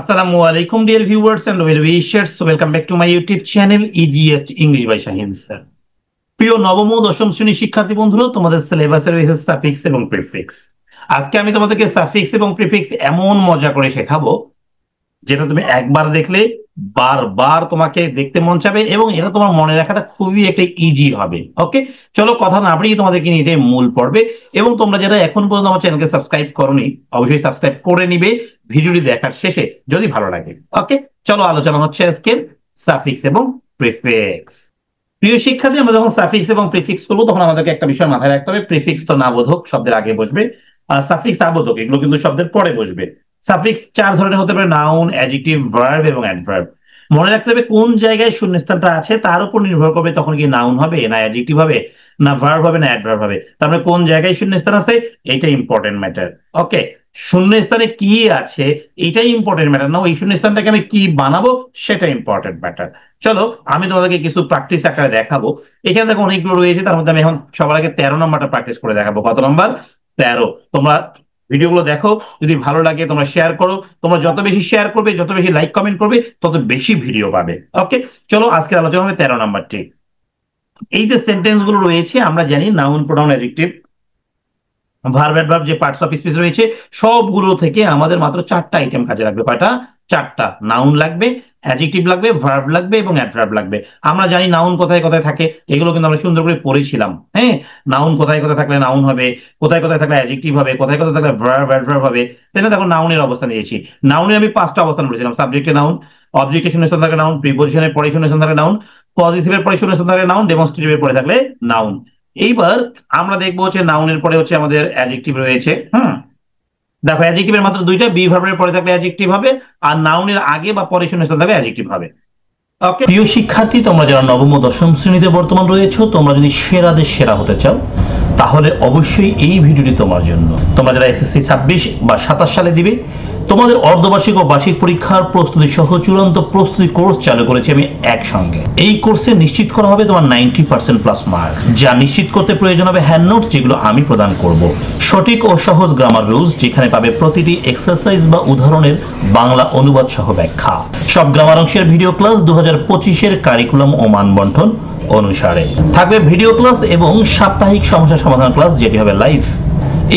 আসসালামু আলাইকুম dear viewers and well wishers, welcome back to my YouTube channel EGS English by Shahin sir. প্রিয় নবম ও দশম শ্রেণীর শিক্ষার্থী বন্ধুরা, তোমাদের সিলেবাসে রয়েছে সাফিক্স এবং প্রিফিক্স। আজকে আমি তোমাদেরকে সাফিক্স এবং প্রিফিক্স এমন মজা করে শেখাবো যেটা তুমি একবার দেখলে বারবার তোমাকে দেখতে মন চাবে এবং এটা তোমার মনে রাখাটা খুবই একটা ইজি হবে। ওকে, চলো কথা না বাড়িয়ে তোমাদেরকে নিয়ে যাই মূল পর্বে। এবং তোমরা যারা এখন পর্যন্ত আমার চ্যানেলকে সাবস্ক্রাইব করোনি, অবশ্যই সাবস্ক্রাইব করে নিবে ভিডিওটি দেখার শেষে যদি ভালো লাগে। ওকে, চলো আলোচনা হচ্ছে আজকের সাফিক্স এবং প্রিফিক্স। প্রিয় শিক্ষার্থী, আমরা যখন সাফিক্স এবং প্রিফিক্স করবো তখন আমাদেরকে একটা বিষয় মাথায় রাখতে হবে, প্রিফিক্স তো নাবোধক শব্দের আগে বসবে, আর সাফিক্স আবোধক, এগুলো কিন্তু শব্দের পরে বসবে। সাফিক্স চার ধরনের হতে পারে, নাউন, অ্যাডজেক্টিভ, ভার্ব এবং অ্যাডভার্ব। মনে রাখতে হবে কোন জায়গায় শূন্যস্থানটা আছে তার উপর নির্ভর করবে তখন কি নাউন হবে না অ্যাডজেক্টিভ হবে না ভার্ব হবে না অ্যাডভার্ব হবে। তার মানে কোন জায়গায় শূন্যস্থান আছে এটা ইম্পর্টেন্ট ম্যাটার। ওকে, শূন্যস্থানে কি আছে এটাই ইম্পর্টেন্ট ম্যাটার না, ওই শূন্যস্থানটাকে আমি কি বানাবো সেটা ইম্পর্টেন্ট ম্যাটার। চলো আমি তোমাদেরকে কিছু প্র্যাকটিস আকারে দেখাবো। এখানে দেখো অনেকগুলো রয়েছে, তার মধ্যে আমি এখন সবার আগে 13 নম্বরটা প্র্যাকটিস করে দেখাবো। কত নম্বর? 13। তোমরা ভিডিওগুলো দেখো, যদি ভালো লাগে তোমরা শেয়ার করো। তোমরা যত বেশি শেয়ার করবে, যত বেশি লাইক কমেন্ট করবে, তত বেশি ভিডিও পাবে। ওকে, চলো আজকের আলোচনা হবে 13 নম্বরটি। এই যে সেন্টেন্স গুলো রয়েছে আমরা জানি noun, pronoun, adjective, verb, adverb যে পার্টস অফ স্পিচ রয়েছে সবগুলো থেকে আমাদের মাত্র 4টা আইটেম কাজে লাগবে। কয়টা? 4টা। নাউন লাগবে, অ্যাডজেক্টিভ লাগবে, ভার্ব লাগবে এবং অ্যাডভার্ব লাগবে। আমরা জানি নাউন কোথায় কোথায় থাকে, এগুলো কিন্তু আমরা সুন্দর করে পড়েছিলাম। হ্যাঁ, নাউন কোথায় কোথায় থাকলে নাউন হবে, কোথায় কোথায় থাকলে অ্যাডজেক্টিভ হবে, কোথায় কোথায় থাকলে ভার্ব, অ্যাডভার্ব হবে। তাই না? দেখো নাউনের অবস্থান দিয়েছি। নাউনের আমি 5টা অবস্থান বলেছিলাম, সাবজেক্টে নাউন, অবজেক্টে শূন্যস্থান থাকলে নাউন, প্রিপজিশনের পরে শূন্যস্থান থাকলে নাউন, পজিটিভের পরে শূন্যস্থান থাকলে নাউন, ডেমনস্ট্রেটিভের পরে থাকলে নাউন। এইবার আমরা দেখবো হচ্ছে নাউনের পরে হচ্ছে আমাদের অ্যাডজেক্টিভ রয়েছে। দেখো অ্যাডজেক্টিভের মাত্র 2টা, বি ভার্বের পরে থাকলে অ্যাডজেক্টিভ হবে আর নাউনের আগে বা পরে শূন্যস্থান থাকলে অ্যাডজেক্টিভ হবে। ওকে, প্রিয় শিক্ষার্থী, তোমরা যারা নবম ও দশম শ্রেণীতে বর্তমান রয়েছো, তোমরা যদি সেরাদের সেরা হতে চাও তাহলে অবশ্যই এই ভিডিওটি তোমার জন্য। তোমরা যারা এসএসসি 26 বা 27 সালে দিবে, তোমাদের অর্ধবার্ষিক ও বার্ষিক পরীক্ষার প্রস্তুতি সহ চূড়ান্ত প্রস্তুতি কোর্স চালু করেছি আমি একসঙ্গে। এই কোর্সে নিশ্চিত করা হবে তোমার 90% প্লাস মার্কস, যা নিশ্চিত করতে প্রয়োজন হবে হ্যান্ড নোটস যেগুলো আমি প্রদান করব, সঠিক ও সহজ গ্রামার রুলস যেখানে পাবে প্রতিটি এক্সারসাইজ বা উদাহরণের বাংলা অনুবাদ সহ ব্যাখ্যা, সব গ্রামার অংশের ভিডিও ক্লাস 2025-এর কারিকুলাম ও মানবন্টন অনুসারে থাকবে ভিডিও ক্লাস এবং সাপ্তাহিক সমস্যা সমাধান ক্লাস যেটি হবে লাইভ।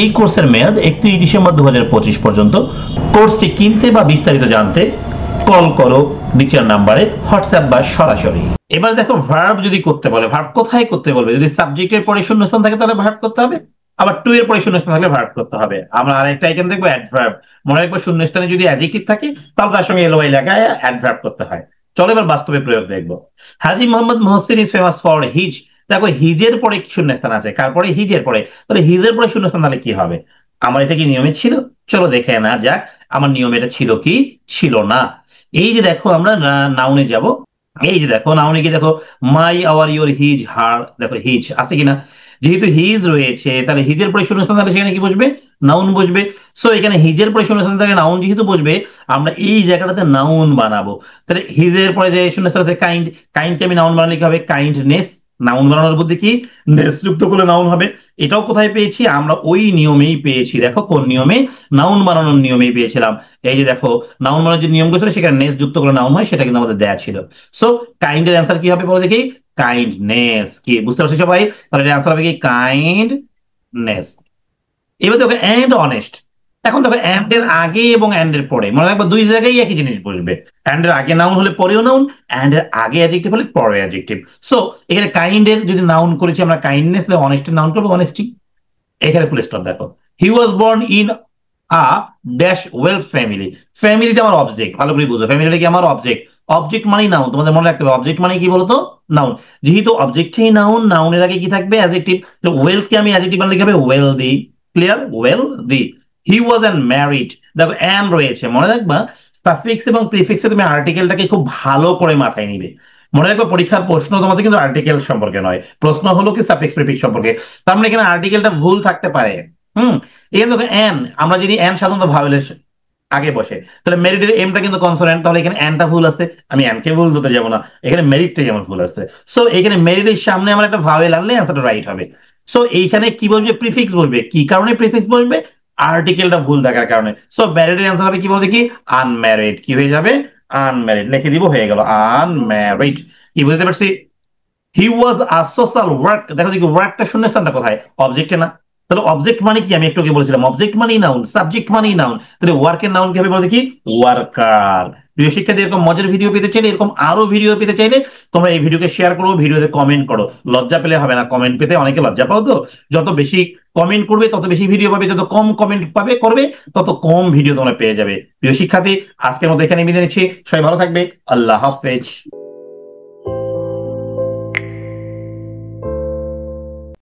এই কোর্সের মেয়াদ 31 ডিসেম্বর 2025 পর্যন্ত। কোর্সটি কিনতে বা বিস্তারিত জানতে কল করো নিচের নাম্বারে, হোয়াটসঅ্যাপ বা সরাসরি। এবার দেখো ভার্ব যদি করতে বলে, ভার্ব কোথায় করতে বলবে? যদি সাবজেক্টের পরে শূন্যস্থান থাকে তাহলে ভার্ব করতে হবে, আবার টু এর পরে শূন্যস্থান থাকলে ভার্ব করতে হবে। আমরা আরেকটা আইটেম দেখবো অ্যাডভার্ব। মনে রাখবো শূন্যস্থানে যদি অ্যাডজেক্টিভ থাকে তাহলে তার সঙ্গে এলওয়াই লাগায় অ্যাডভার্ব করতে হয়। চলো এবার বাস্তবে প্রয়োগ দেখবো। Haji Mohammad Muhsin is famous for his. দেখো হিজের পরে শূন্যস্থান আছে, কার পরে? হিজের পরে। তাহলে হিজের পরে শূন্যস্থান তাহলে কি হবে? আমার এটা কি নিয়মে ছিল? চলো দেখে না যাক আমার নিয়মে এটা ছিল কি ছিল না। এই যে দেখো আমরা নাউনে যাব, এই যে দেখো নাউনে কি দেখো মাই, আওয়ার, ইওর, হিজ, হার। দেখো হিজ আছে কিনা? যেহেতু হিজ রয়েছে তাহলে হিজের পরে শূন্যস্থান থাকলে সেখানে কি বসবে? নাউন বসবে। সো এখানে হিজের পরে শূন্যস্থান থাকলে নাউন যেহেতু বসবে, আমরা এই জায়গাটাতে নাউন বানাবো। তাহলে হিজের পরে যে শূন্যস্থান আছে কাইন্ড, কাইন্ডকে আমি নাউন বানালে কি হবে? কাইন্ডনেস। নাউন বানানোর বুদ্ধি কি? নেস যুক্ত করলে নাউন হবে। এটাও কোথায় পেয়েছি? আমরা ওই নিয়মেই পেয়েছি। দেখো কোন নিয়মে? নাউন বানানোর নিয়মেই পেয়েছিলাম। এই যে দেখো নাউন বানানোর যে নিয়ম ছিল সেখানে নেস যুক্ত করে নাউন হয়, সেটা কিন্তু আমাদের দেয়া ছিল। সো কাইন্ডের অ্যান্সার কি হবে বলো দেখি? কাইন্ডনেস। কি বুঝতে পারছো সবাই? তাহলে অ্যান্সার হবে কি? কাইন্ডনেস। এবার দেখো এন্ড অনেস্ট। এখন দেখো এন্ড এর আগে এবং এন্ড এর পরে মনে রাখবো দুই জায়গায় একই জিনিস বসবে। এন্ড এর আগে নাউন হলে পরেও নাউন, এন্ড এর আগে অ্যাডজেক্টিভ হলে পরে অ্যাডজেক্টিভ। সো এখানে কাইন্ড এর যদি নাউন করেছি আমরা কাইন্ডনেস, তাহলে অনেস্ট এর নাউন করবো অনেস্টি। এখানে ফুল স্টপ। দেখো he was born in a dash wealth family. ফ্যামিলিটা আমার অবজেক্ট, ভালো করে বুঝো। ফ্যামিলিটা কি আমার অবজেক্ট? অবজেক্ট মানেই নাউন, তোমাদের মনে রাখতে হবে অবজেক্ট মানে কি বলতো? নাউন। যেহেতু অবজেক্টই নাউন, নাউনের আগে কি থাকবে? অ্যাডজেক্টিভ। ওয়েলথ কে আমি অ্যাডজেক্টিভ বানালে কি হবে? Wealthy. Clear? Wealthy. He was an married. দেখো অ্যান রয়েছে, মনে রাখবা সাফিক্স এবং প্রিফিক্সে তুমি আর্টিকেলটাকে খুব ভালো করে মাথায় নিবে। মনে রাখবে পরীক্ষার প্রশ্ন তোমাদের কিন্তু আর্টিকেল সম্পর্কে নয়, প্রশ্ন হলো কি সাফিক্স প্রিফিক্স সম্পর্কে। তার মানে এখানে আর্টিকেলটা ভুল থাকতে পারে। এখানে দেখো এন, আমরা যদি এন সাধারণত ভাওয়েলের আগে বসে, তাহলে মেরিটের এমটা কিন্তু কনসোনেন্ট, তাহলে এখানে এনটা ভুল আছে। আমি এনকে ভুল ধরতে যাবো না, এখানে মেরিটটাই আমার ভুল আছে। সো এখানে মেরিটের সামনে আমার একটা ভাওয়েল আনলে অ্যান্সারটা রাইট হবে। সো এইখানে কি বলবে? প্রিফিক্স বলবে। কি কারণে প্রিফিক্স বলবে? আর্টিকেলটা ভুল থাকার কারণে। সো ম্যারিড এর অ্যান্সার হবে কি বলতে কি আনম্যারিড, কি হয়ে যাবে আনম্যারিড, লিখে দিব হয়ে গেল আনম্যারিড। কি বুঝতে পারছি? হি ওয়াজ আ সোশ্যাল ওয়ার্ক, দেখো দেখি ওয়ার্কটা শূন্যস্থানটা কোথায়, অবজেক্টে না? তাহলে অবজেক্ট মানে কি, আমি একটু আগে বলেছিলাম অবজেক্ট মানেই নাউন, সাবজেক্ট মানেই নাউন, তাহলে ওয়ার্কের নাউন কি হবে বলতে কি ওয়ার্কার। প্রিয় শিক্ষার্থী, এরকম মজার ভিডিও পেতে চাইলে, এরকম আরো ভিডিও পেতে চাইলে তোমরা এই ভিডিওকে শেয়ার করো, ভিডিওতে কমেন্ট করো। লজ্জা পেলে হবে না, কমেন্ট পেতে অনেকে লজ্জা পাও তো। যত বেশি কমেন্ট করবে তত বেশি ভিডিও পাবে, যত কম কমেন্ট পাবে করবে তত কম ভিডিও তোমরা পেয়ে যাবে। প্রিয় শিক্ষার্থী, আজকের মতো এখানে বিদায় নিচ্ছি, সবাই ভালো থাকবে, আল্লাহ হাফেজ।